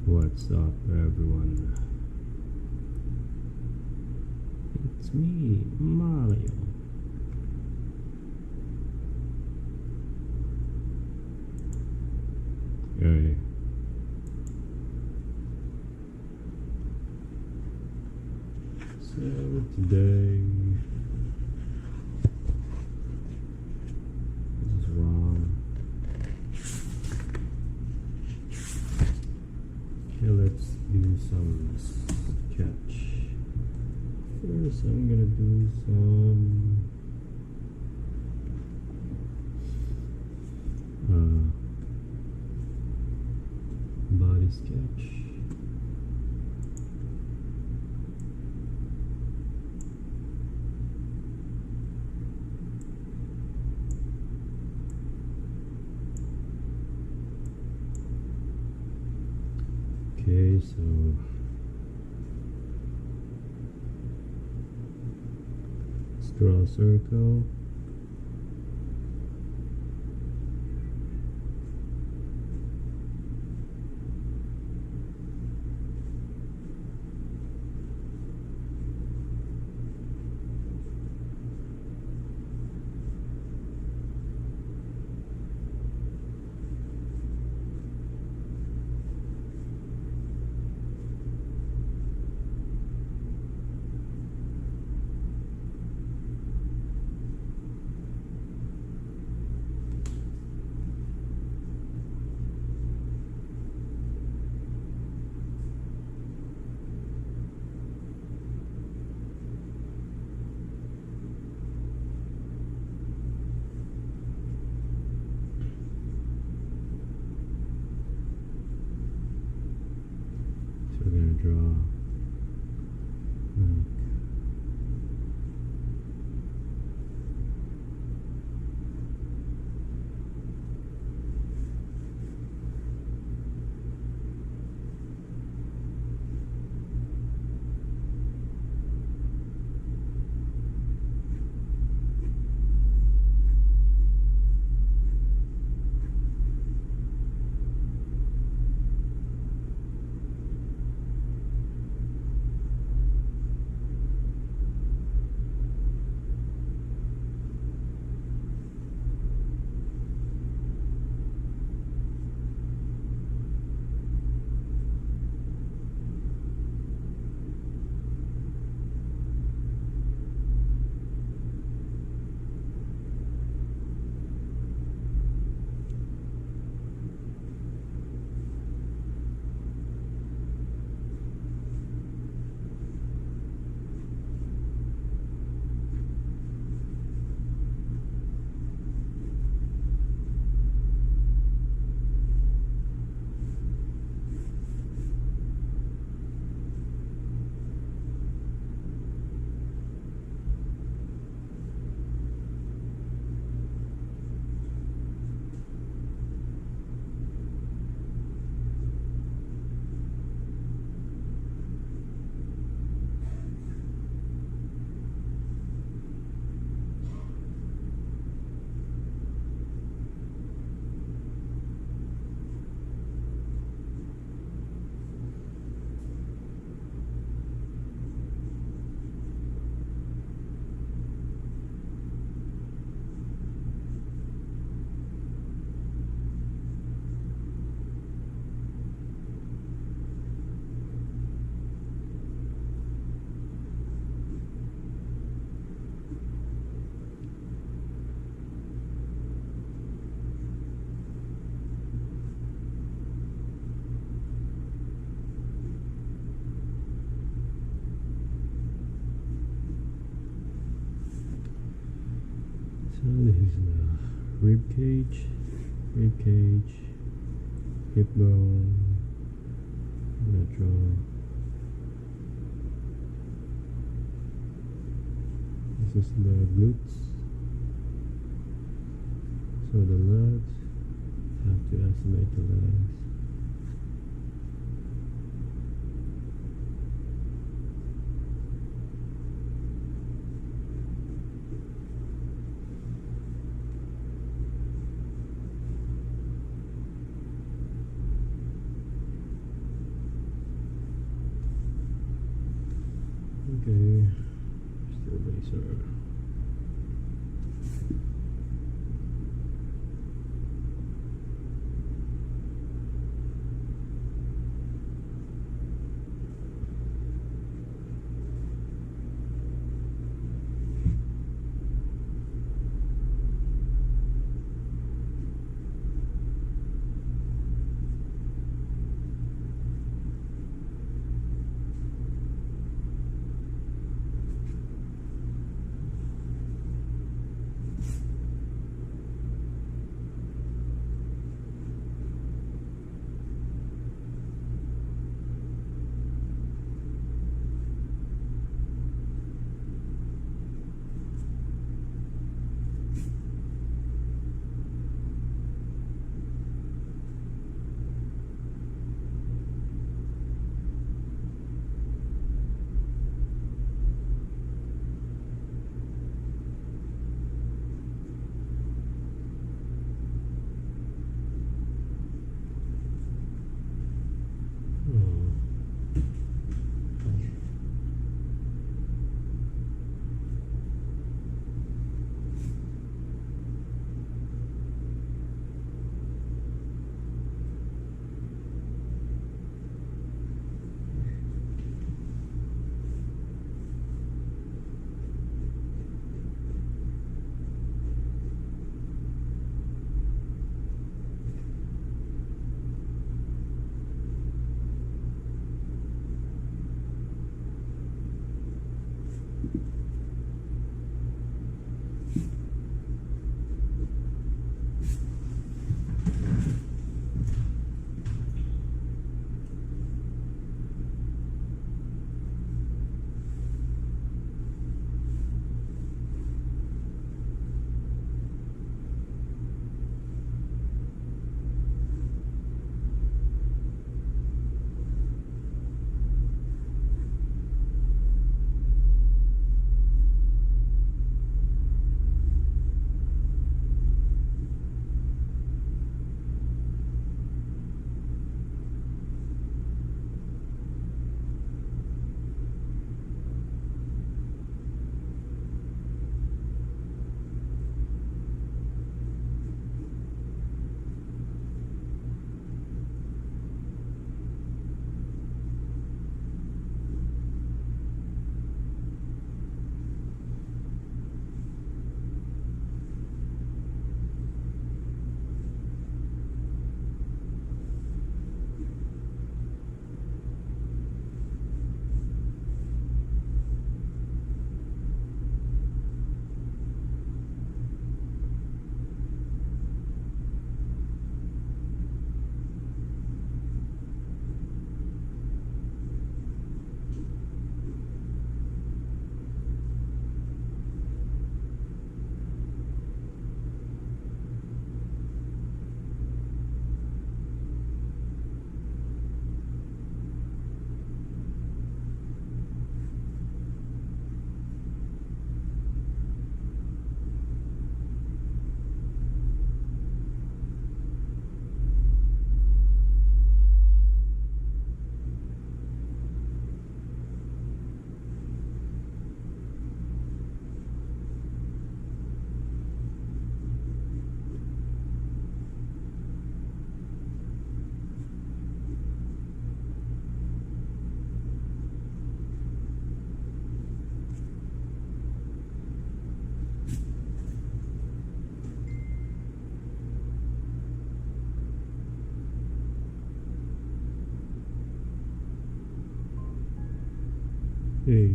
What's up, everyone? It's me, Mario. Hey. So today, this is wrong. Okay, let's do some sketch. First, I'm gonna do some body sketch. Okay, so let's draw a circle. So we're gonna draw this is the rib cage, hip bone. I'm gonna draw. This is the glutes. So the legs, have to estimate the legs. So hey,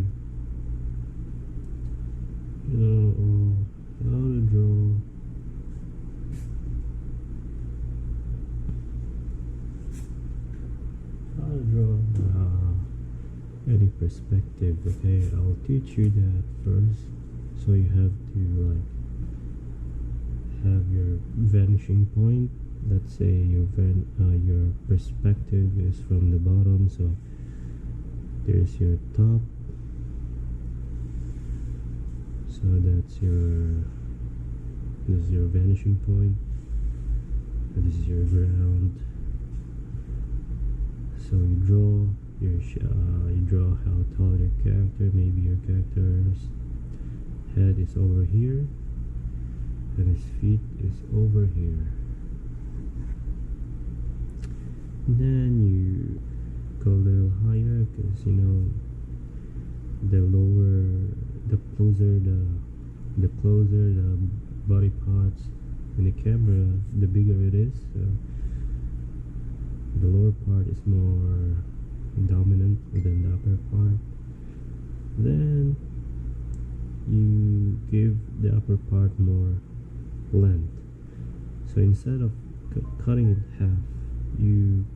how to draw any perspective. Okay, I'll teach you that first. So you have to like have your vanishing point. Let's say your perspective is from the bottom, so there's your top. So this is your vanishing point. This is your ground. So you draw how tall your character, maybe your character head is over here and his feet is over here. Then you go a little higher because you know the closer the body parts in the camera, the bigger it is. So the lower part is more dominant than the upper part. Then you give the upper part more length. So instead of cutting it half, you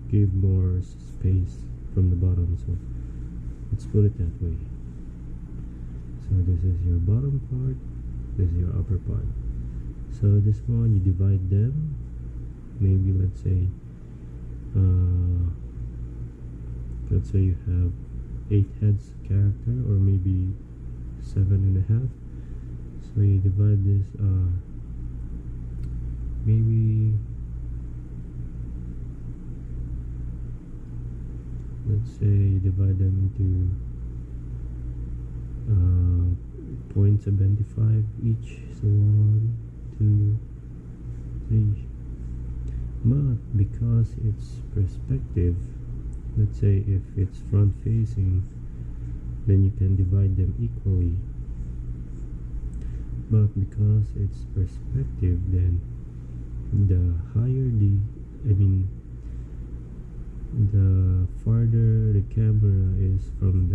give more space from the bottom. So let's put it that way. So this is your bottom part, this is your upper part. So this one you divide them. Maybe let's say you have 8 heads character, or maybe 7.5. So you divide this maybe let's say you divide them into 0.75 each. So 1, 2, 3. But because it's perspective, let's say if it's front facing, then you can divide them equally. But because it's perspective, then the farther the camera is from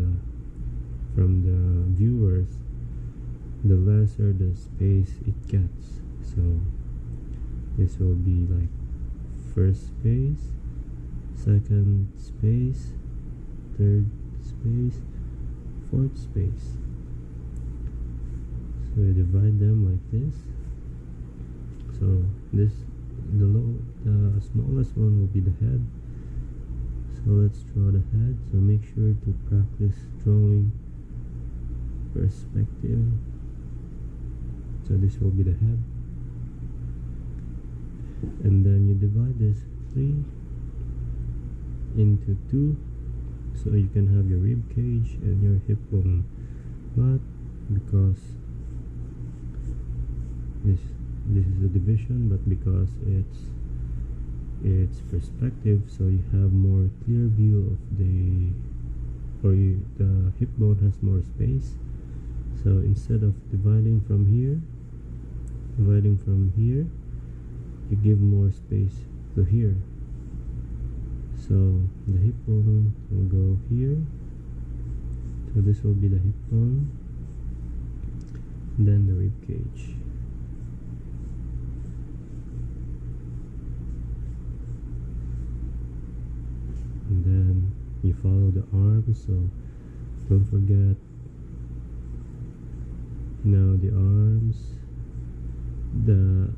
the viewers, the lesser the space it gets. So this will be like first space, second space, third space, fourth space. So you divide them like this. So the smallest one will be the head. So let's draw the head. So make sure to practice drawing perspective. So this will be the head. And then you divide this 3 into 2, so you can have your rib cage and your hip bone. But because this is a division, but because it's perspective, so you have more clear view of the hip bone has more space. So instead of dividing from here, you give more space to here. So the hip bone will go here. So this will be the hip bone, then the rib cage. And then you follow the arms, so don't forget, now the arms, the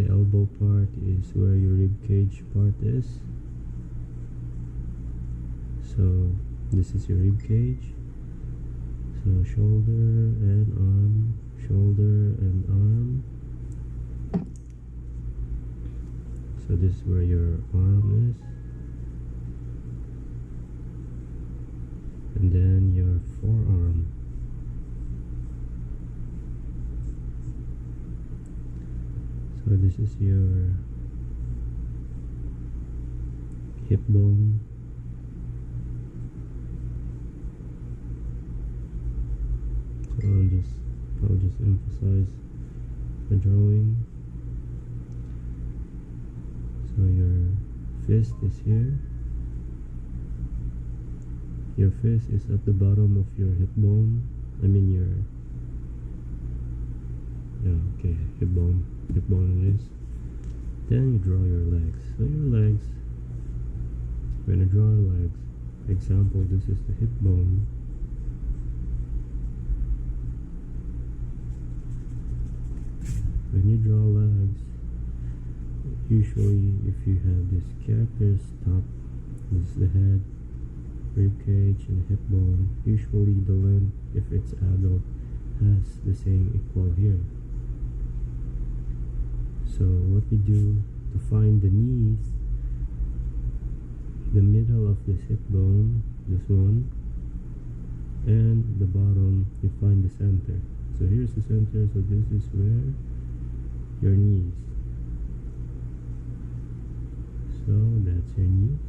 elbow part is where your rib cage part is. So this is your rib cage. So shoulder and arm, shoulder and arm. So this is where your arm is. And then your forearm. So this is your hip bone. So I'll just emphasize the drawing. So your fist is here. Your fist is at the bottom of your hip bone. Hip bone it is. Then you draw your legs. So your legs, when you draw legs, for example, this is the hip bone. When you draw legs, usually if you have this character's top, this is the head, rib cage and hip bone. Usually the length, if it's adult, has the same equal here. So what we do to find the knees, the middle of this hip bone, this one, and the bottom you find the center. So here's the center, so this is where your knees. So that's your knees.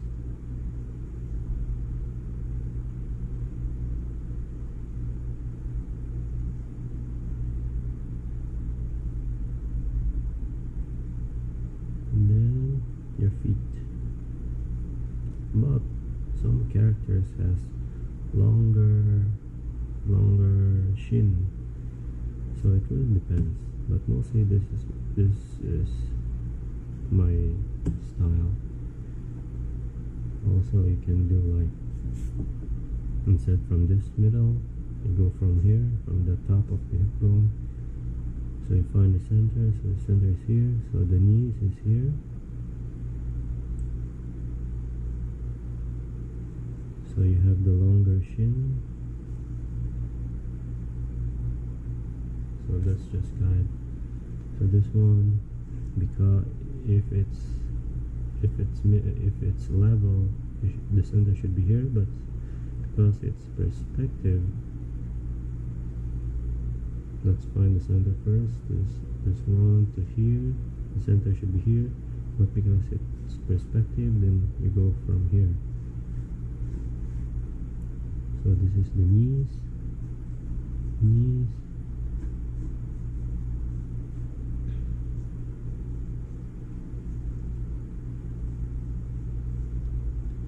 And then your feet. But some characters has longer shin, so it really depends, but mostly this is my style. Also you can do like, instead from this middle, you go from here, from the top of the hip bone, so you find the center, so the center is here, so the knees is here. So you have the longer shin. So let's just guide. So this one, because if it's level, the center should be here, but because it's perspective, let's find the center first. This one to here, the center should be here, but because it's perspective, then you go from here. So this is the knees.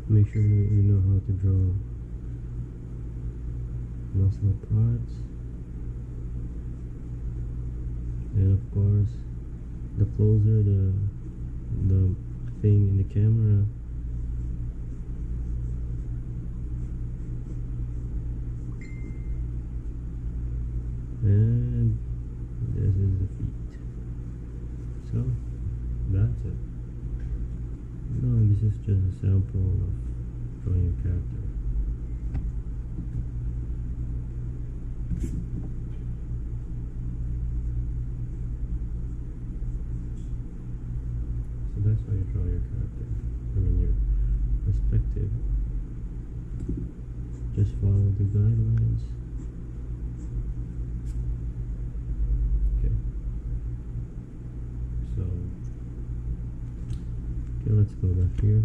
Make sure you know how to draw muscle parts. And of course, the closer the thing in the camera, and this is the feet. So that's it. No, this is just a sample of drawing a character. So that's how you draw your character. I mean your perspective. Just follow the guidelines. Okay. So let's go back here.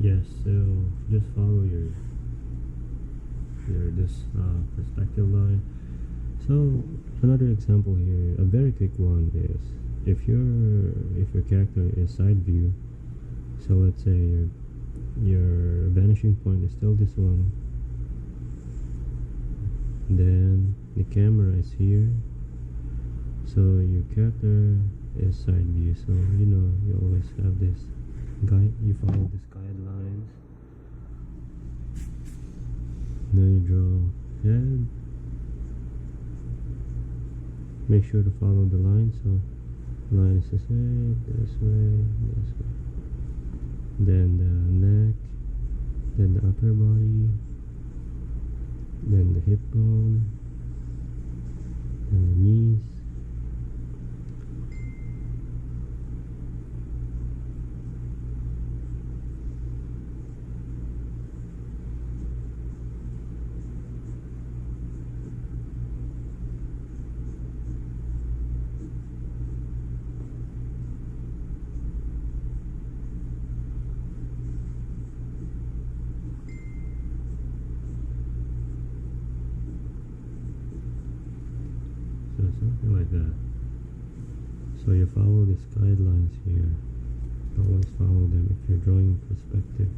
Yes, so just follow your this perspective line. So another example here, a very quick one, is if your character is side view. So let's say your vanishing point is still this one, then the camera is here, so your character is side view. So you always have this guide, you follow these guidelines, then you draw head. Make sure to follow the line, so line is this way, then the neck, then the upper body, then the hip bone, then the knees. something like that. So you follow these guidelines here. Always follow them if you're drawing perspective.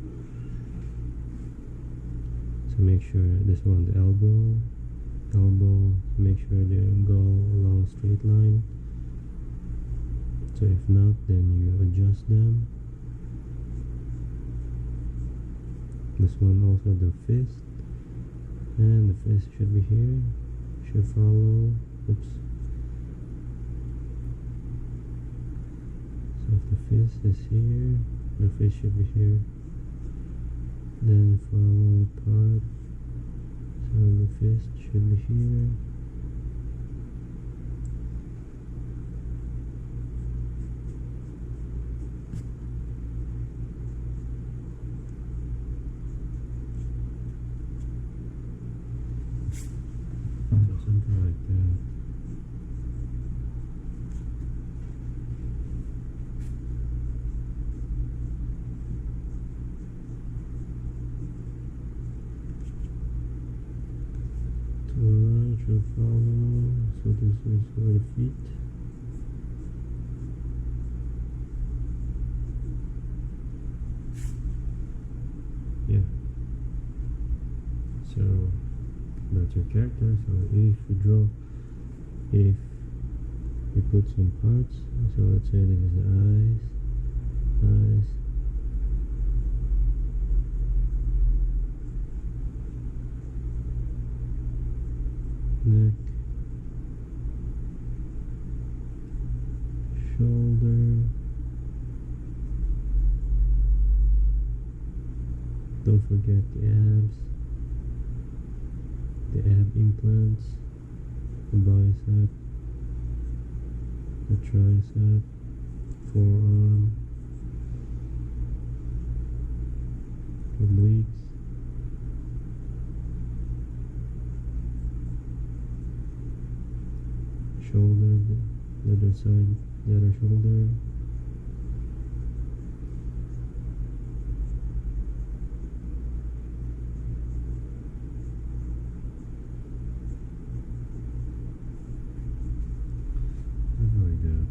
So make sure this one, the elbow, make sure they go along straight line. So if not, then you adjust them. This one also, the fist, and the fist should be here, should follow. Oops. So if the fist is here, the fist should be here. Then follow part. So the fist should be here. So something like that. The line should follow. So this is where the feet. Yeah. So that's your character. So if you put some parts, so let's say this is the eyes, neck, shoulder. Don't forget the abs, the ab implants, the bicep, the tricep, forearm, obliques, shoulder, the other side, the other shoulder. Very good.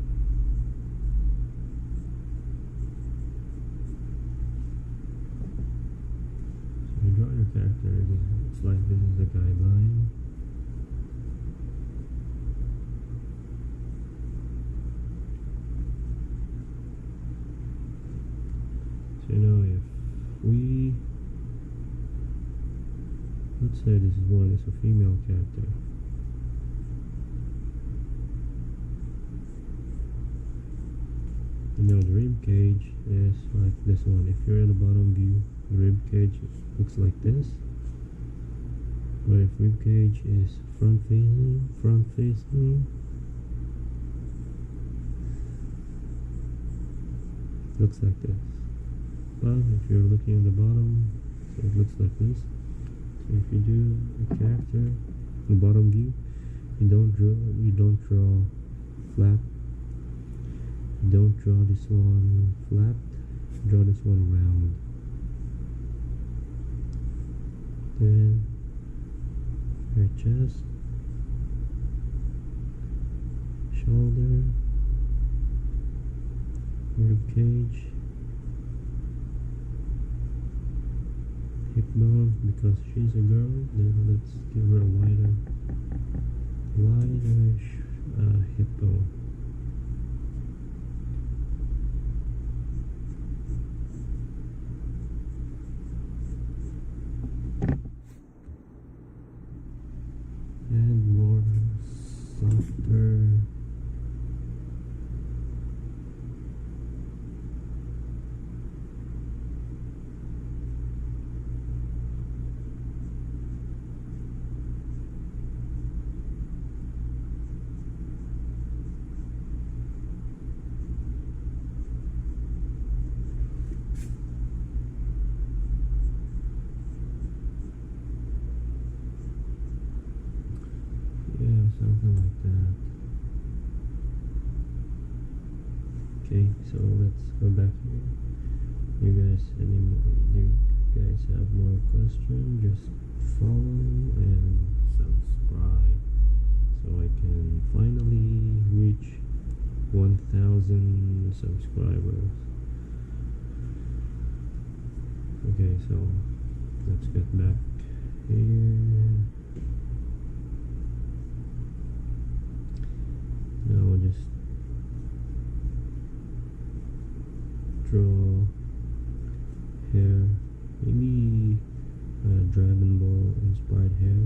So you draw your character. It's like this is the guideline. So if we, let's say this is one, it's a female character. The rib cage is like this one. If you're in the bottom view, the rib cage looks like this. But if rib cage is front facing, looks like this. But if you're looking at the bottom, so it looks like this. So if you do a character, the bottom view, you don't draw flat. Don't draw this one flat, draw this one round. Then your chest, shoulder, rib cage, hip bone. Because she's a girl, then let's give her a wider hip bone. And more softer. Yeah, something like that. Okay, so let's go back here. You guys have more questions? Just follow and subscribe. so I can finally reach 1000 subscribers. Okay, so let's get back here. Now I'll just draw hair, maybe Dragon Ball inspired hair.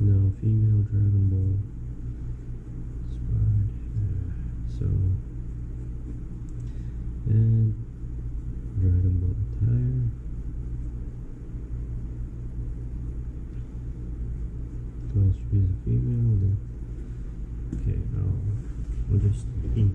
Now female Dragon Ball inspired hair. So, and Dragon Ball attire. So I'll choose a female. Then okay, I'll just ink.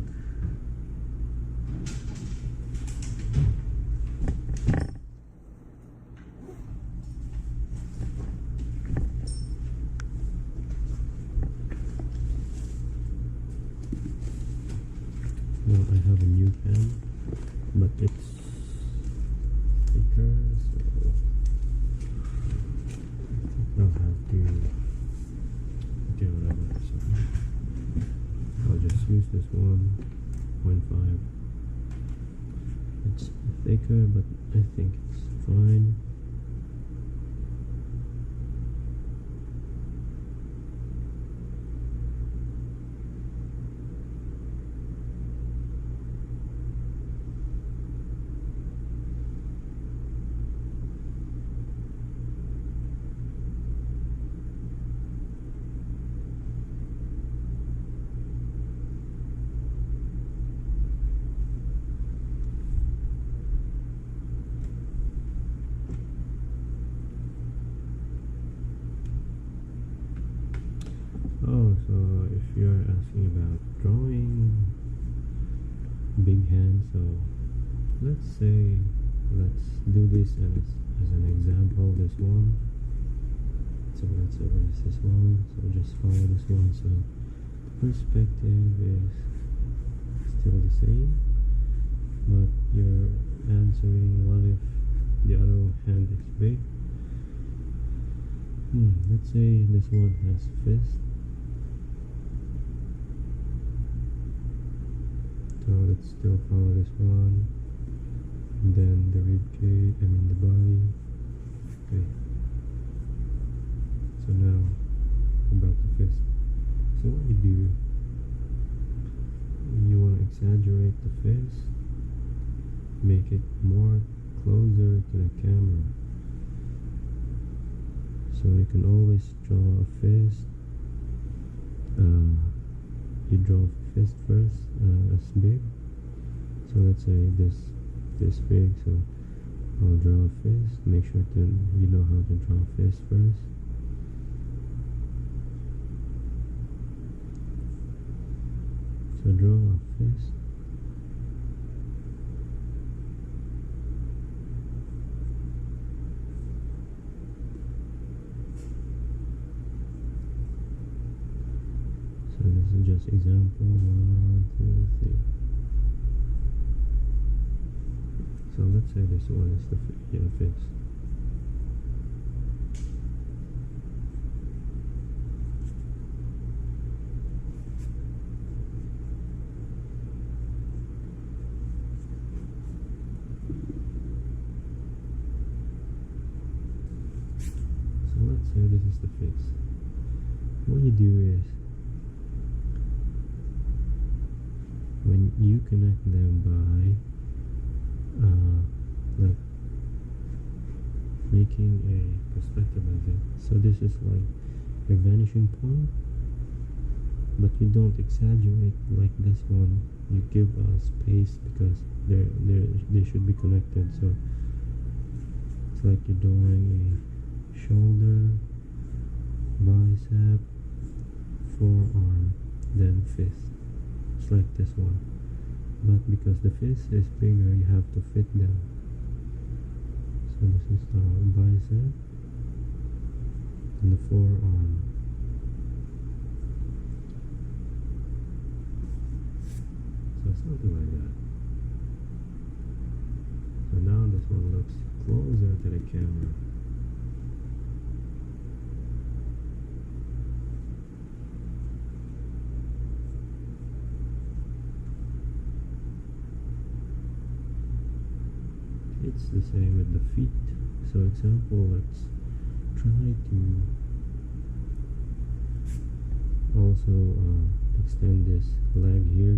Now I have a new pen, but it's thicker, so I think I'll have to. Okay, whatever. So I'll just use this 1.5. It's thicker, but I think it's fine. Oh, so if you're asking about drawing big hand, so let's do this as an example, this one. So let's erase this one, so just follow this one. So perspective is still the same, but you're answering what if the other hand is big. Let's say this one has fist. So let's still follow this one, and then the rib cage, the body. Okay. So now about the fist. So what you do, you want to exaggerate the fist, make it more closer to the camera. So you can always draw a fist. You draw a fist first as big. So let's say this big. So I'll draw a fist. Make sure you know how to draw a fist first. So draw a fist. So this is just example 1, 2, 3. So let's say this one is the fist. So let's say this is the fist. What you do is, when you connect them by like making a perspective of it, so this is like your vanishing point, but you don't exaggerate like this one. You give a space because they should be connected. So it's like you're drawing a shoulder, bicep, forearm, then fist. It's like this one, but because the fist is bigger, you have to fit them. So this is the bicep and the forearm. So something like that. So So now this one looks closer to the camera. It's the same with the feet. So example, let's try to also extend this leg here.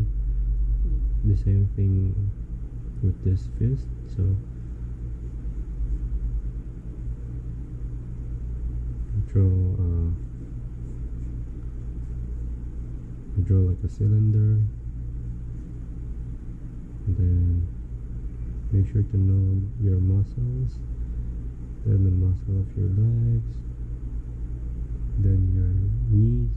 The same thing with this fist. So draw like a cylinder, and then make sure to know your muscles, then the muscle of your legs, then your knees,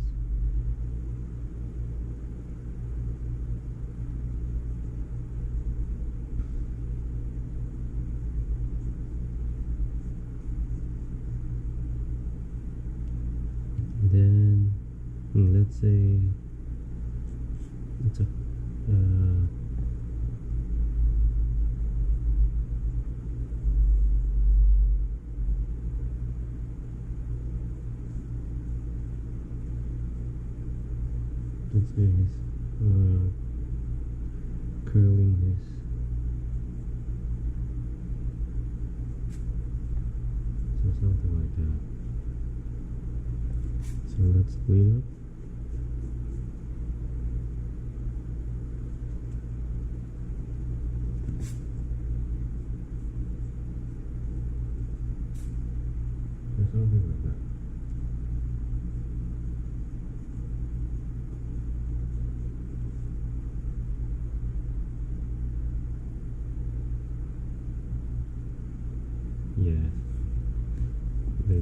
then let's say it's a let's say he's curling his so something like that. So let's clean up. So something like that. Yeah, they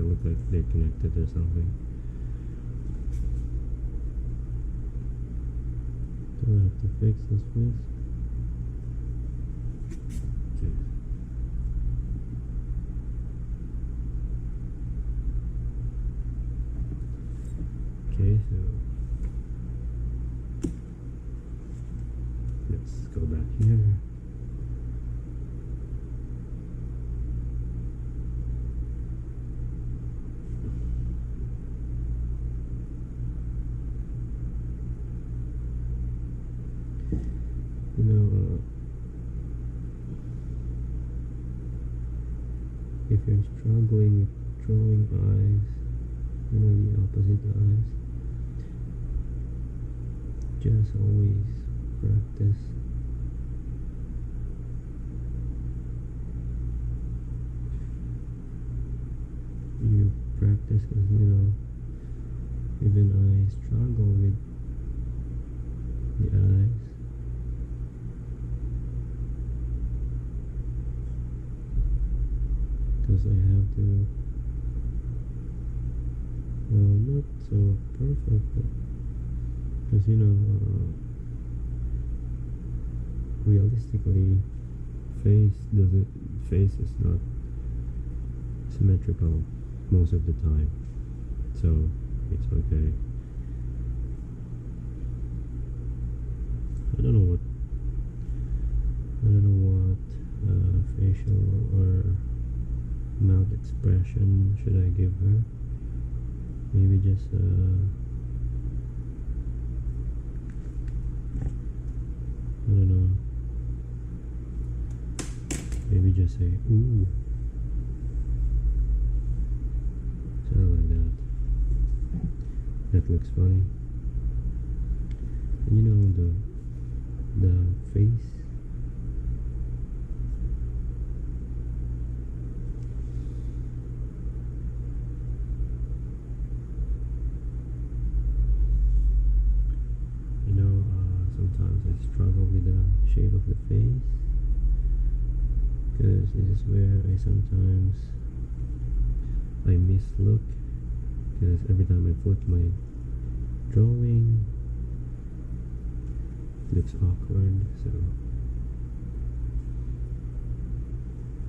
look like they're connected or something. Do I have to fix this first? Okay. Okay, so let's go back here. You know, if you're struggling with drawing eyes, you know, the opposite eyes, just always practice. You practice because, you know, even I struggle with the eyes. Because I have to, well, not so perfect, but because, you know, realistically, face is not symmetrical most of the time, so it's okay. I don't know what facial or mouth expression should I give her. Maybe just I don't know, maybe just say ooh, something like that. That looks funny. And you know, the face, sometimes I struggle with the shape of the face, because this is where I sometimes mislook, because every time I flip my drawing it looks awkward, so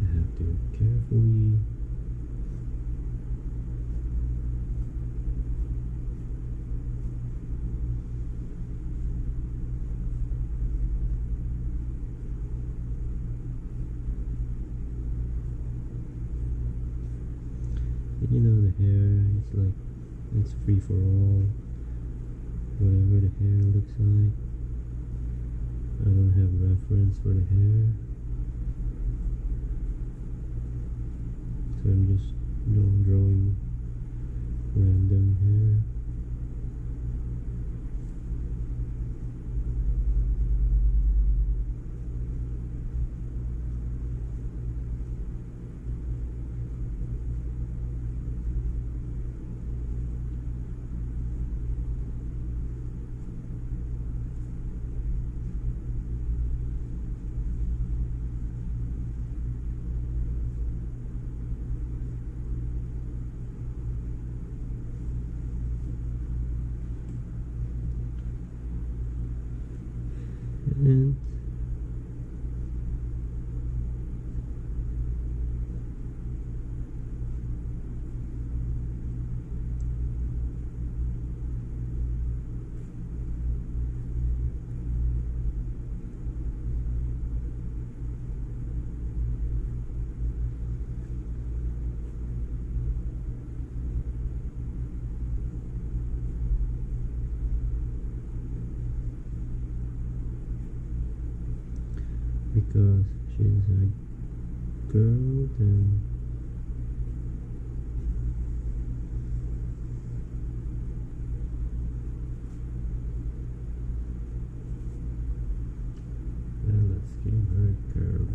I have to carefully You know, the hair, it's like, it's free for all. Whatever the hair looks like. I don't have reference for the hair. So I'm just, drawing random hair. And because she's a girl, then let's give her a curve.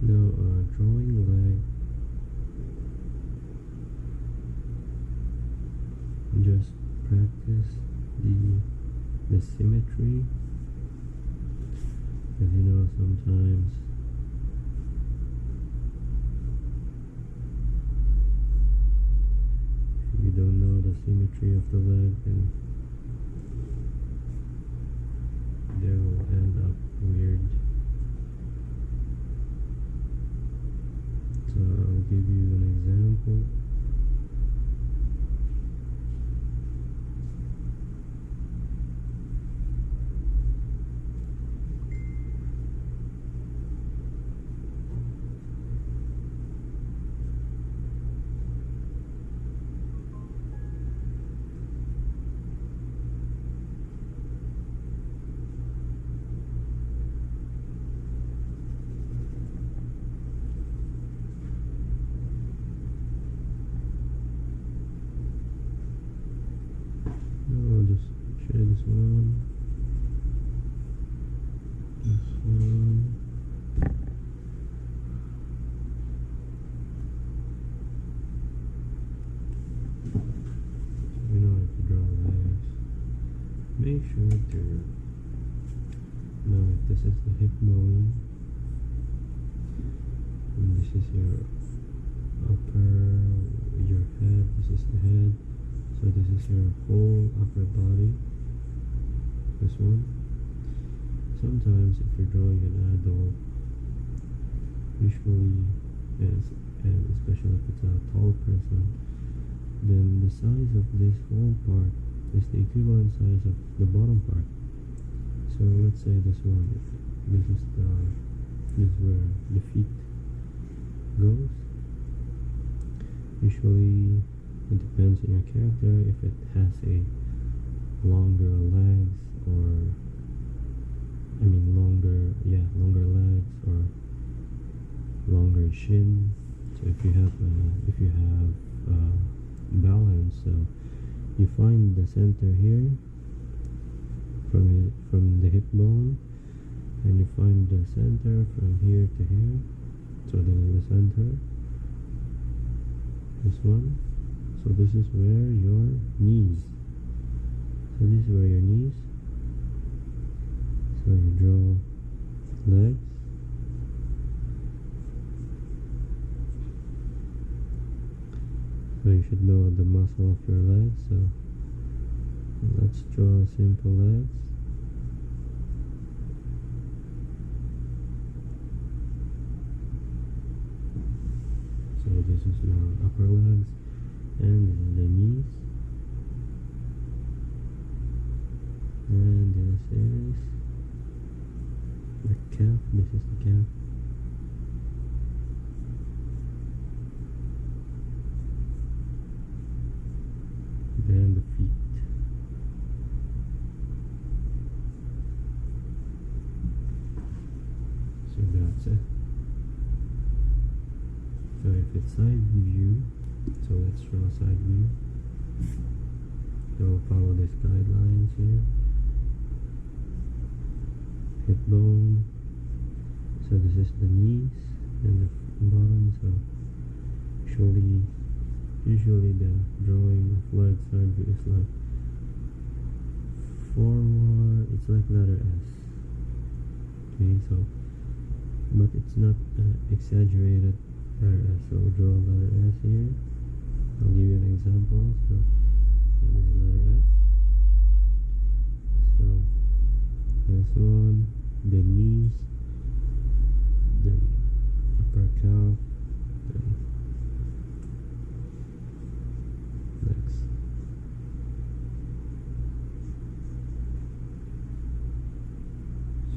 No, drawing leg, just practice the symmetry, because sometimes if you don't know the symmetry of the leg, then they will end up weird. So I'll give you an example. I'll just share this one. This one. So if you draw legs, make sure to know if this is the hip bone, and this is your your head, this is the head. So this is your whole upper body, this one. Sometimes if you're drawing an adult, usually, and especially if it's a tall person, then the size of this whole part is the equivalent size of the bottom part. So So let's say this one. This is where the feet goes. Usually it depends on your character if it has a longer legs or longer legs or longer shin. So if you have balance, so you find the center here from the hip bone, and you find the center from here to here. So this is the center. This one. So this is where your knees. So this is where your knees. So you draw legs. So you should know the muscle of your legs. So let's draw simple legs. So this is now upper legs, and this is the knees, and this is the calf. This is the calf. Then the feet. So that's it. So if it's side view, so let's draw side view. So follow these guidelines here. Hip bone. So this is the knees and the bottom. So usually the drawing of leg side view is like forward. It's like letter S. Okay, so but it's not exaggerated letter S. So draw letter S here. I'll give you an example. So this is letter S. So this one, the knees, then upper calf, then legs.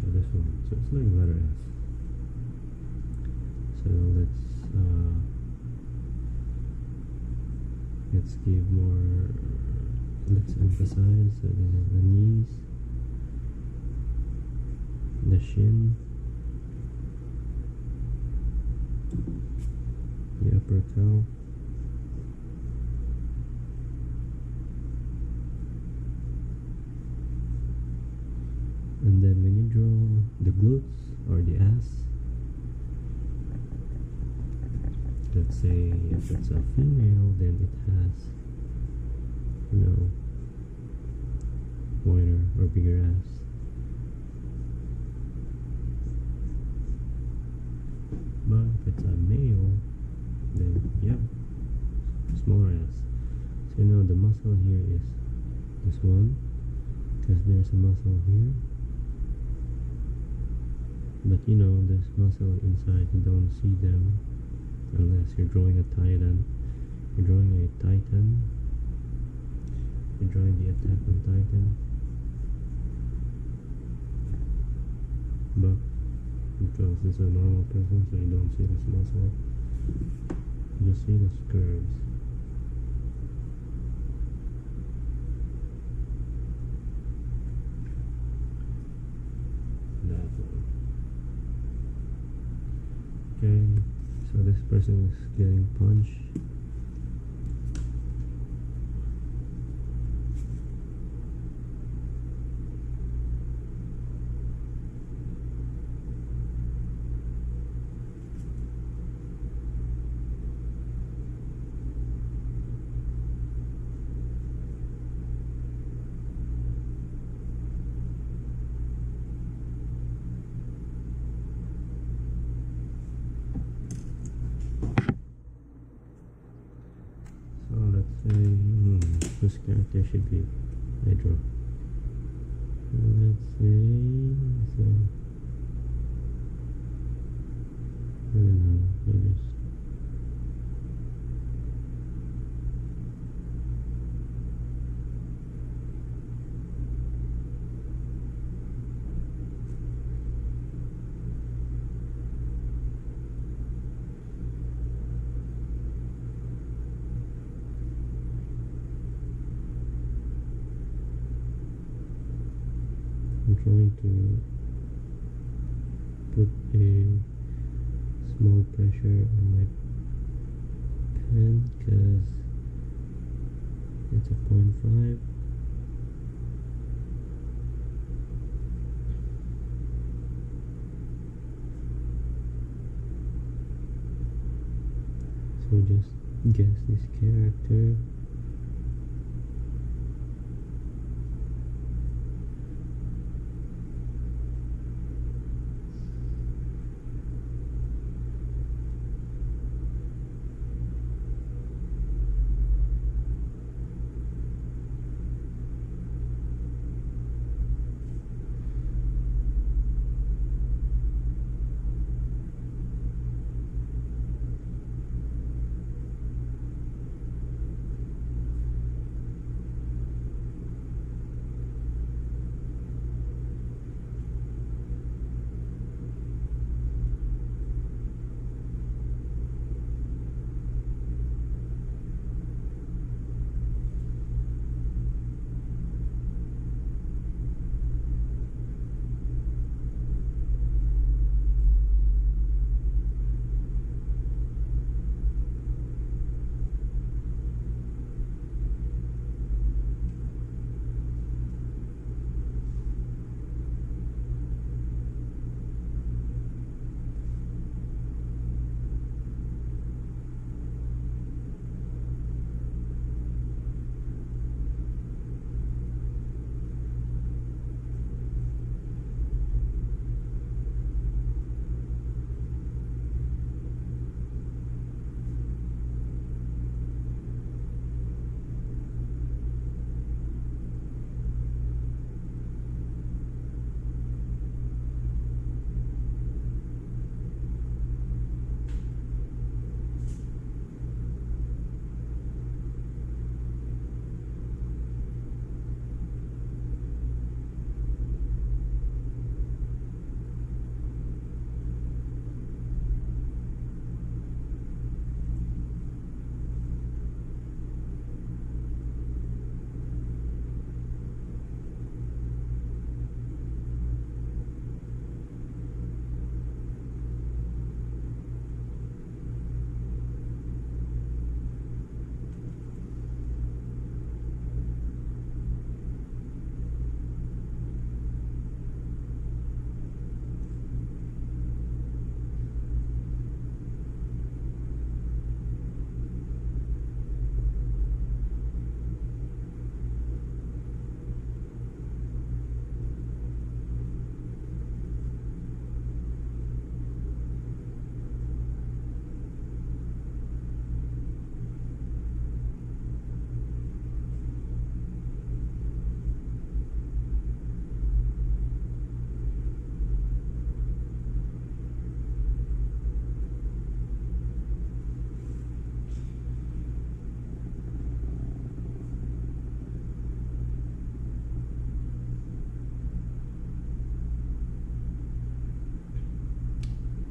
So this one, so it's like letter S. So let's give more, let's emphasize. So this is the knees, the shin, the upper calf, and then when you draw the glutes or the ass, let's say if it's a female, then it has, wider or bigger ass. But if it's a male, then smaller ass. So the muscle here is this one, because there's a muscle here. But this muscle inside, you don't see them unless you're drawing a titan. You're drawing a titan. You're drawing the Attack on Titan. But because this is a normal person, so you don't see this muscle. You just see the curves. That one. Okay, so this person is getting punched. So let's say this character should be Hydra. Let's say so. I don't know. I just I'm trying to put a small pressure on my pen because it's a 0.5. So just guess this character.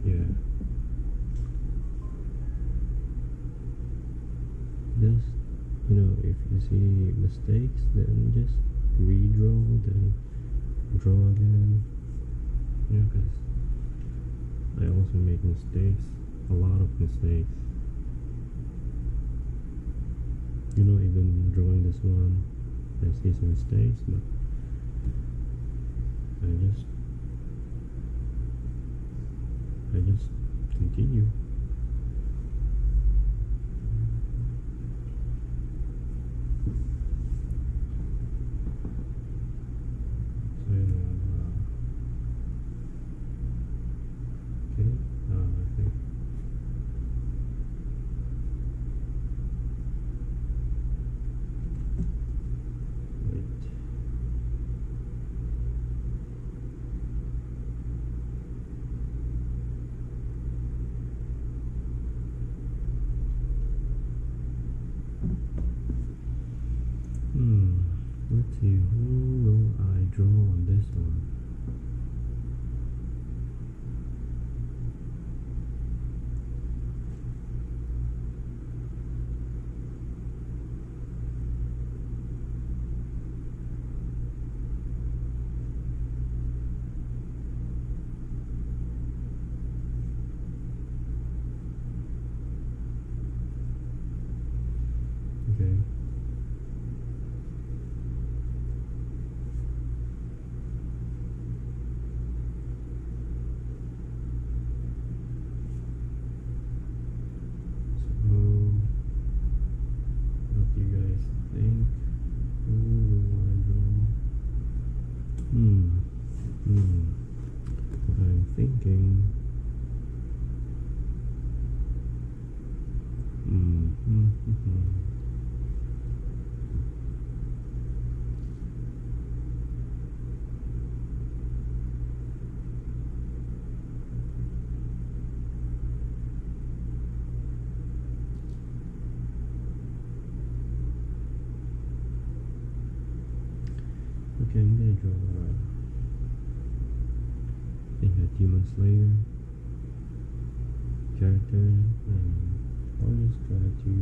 Yeah. Just, if you see mistakes, then just redraw, then draw again. Because I also make mistakes, a lot of mistakes. Even drawing this one, I see some mistakes, but I just continue. So, okay, I think. Wait. Hmm. I'm thinking. Okay, I'm gonna draw I think a Demon Slayer character, and I'll just try to,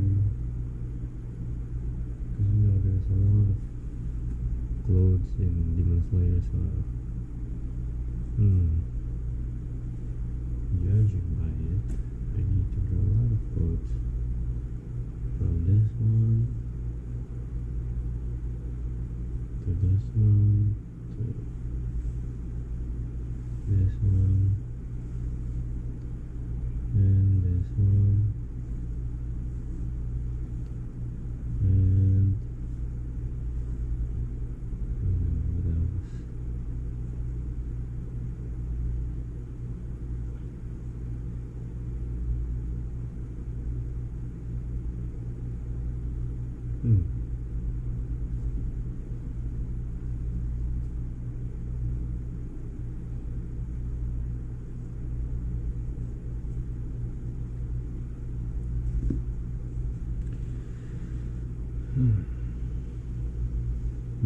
because you know there's a lot of clothes in Demon Slayer, so judging by it, I need to draw a lot of clothes from this one to this one to this one and this one and what else?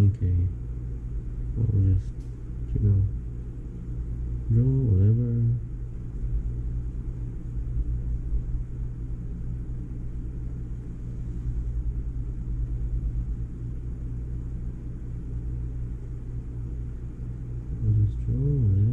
Okay, I'll just, draw whatever. I'll just draw whatever.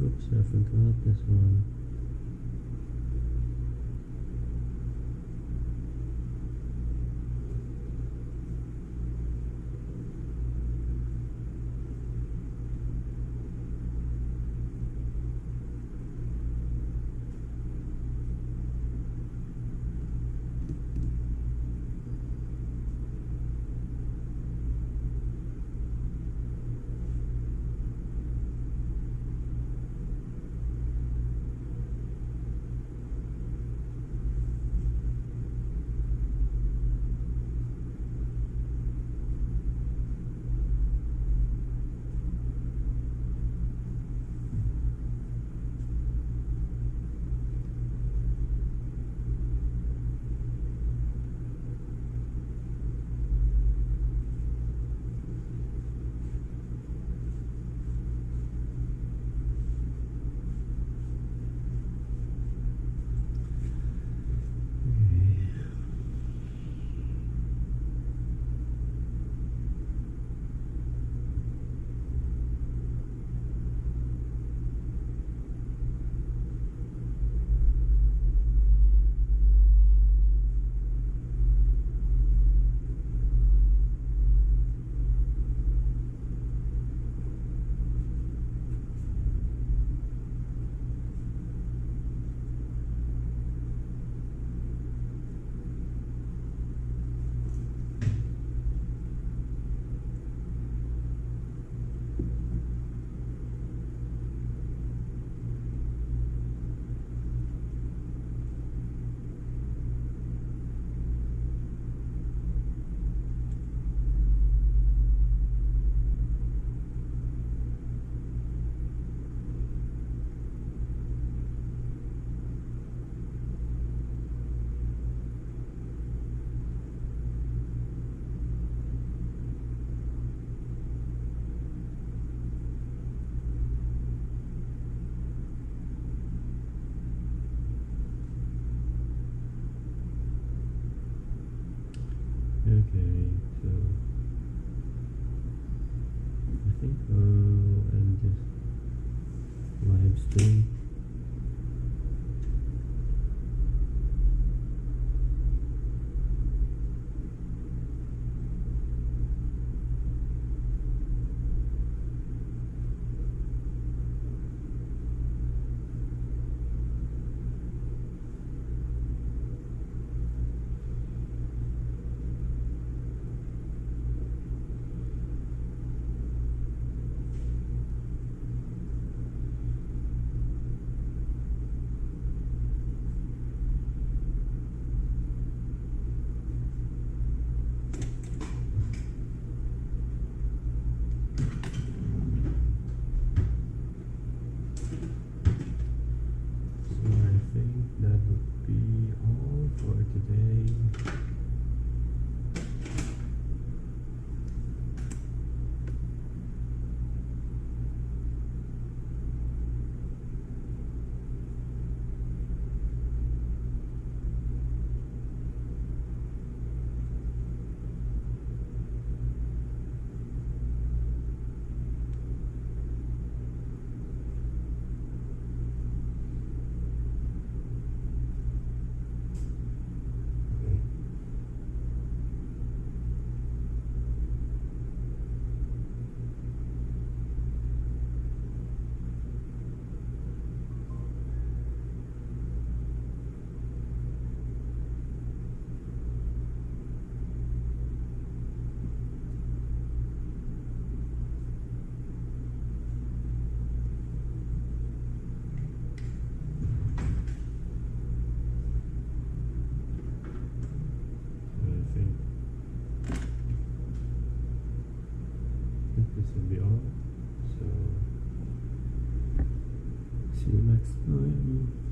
Oops, I forgot this one. Okay, so I think I'll end this live stream. So I think that would be all for today. I think this will be all. So see you next time.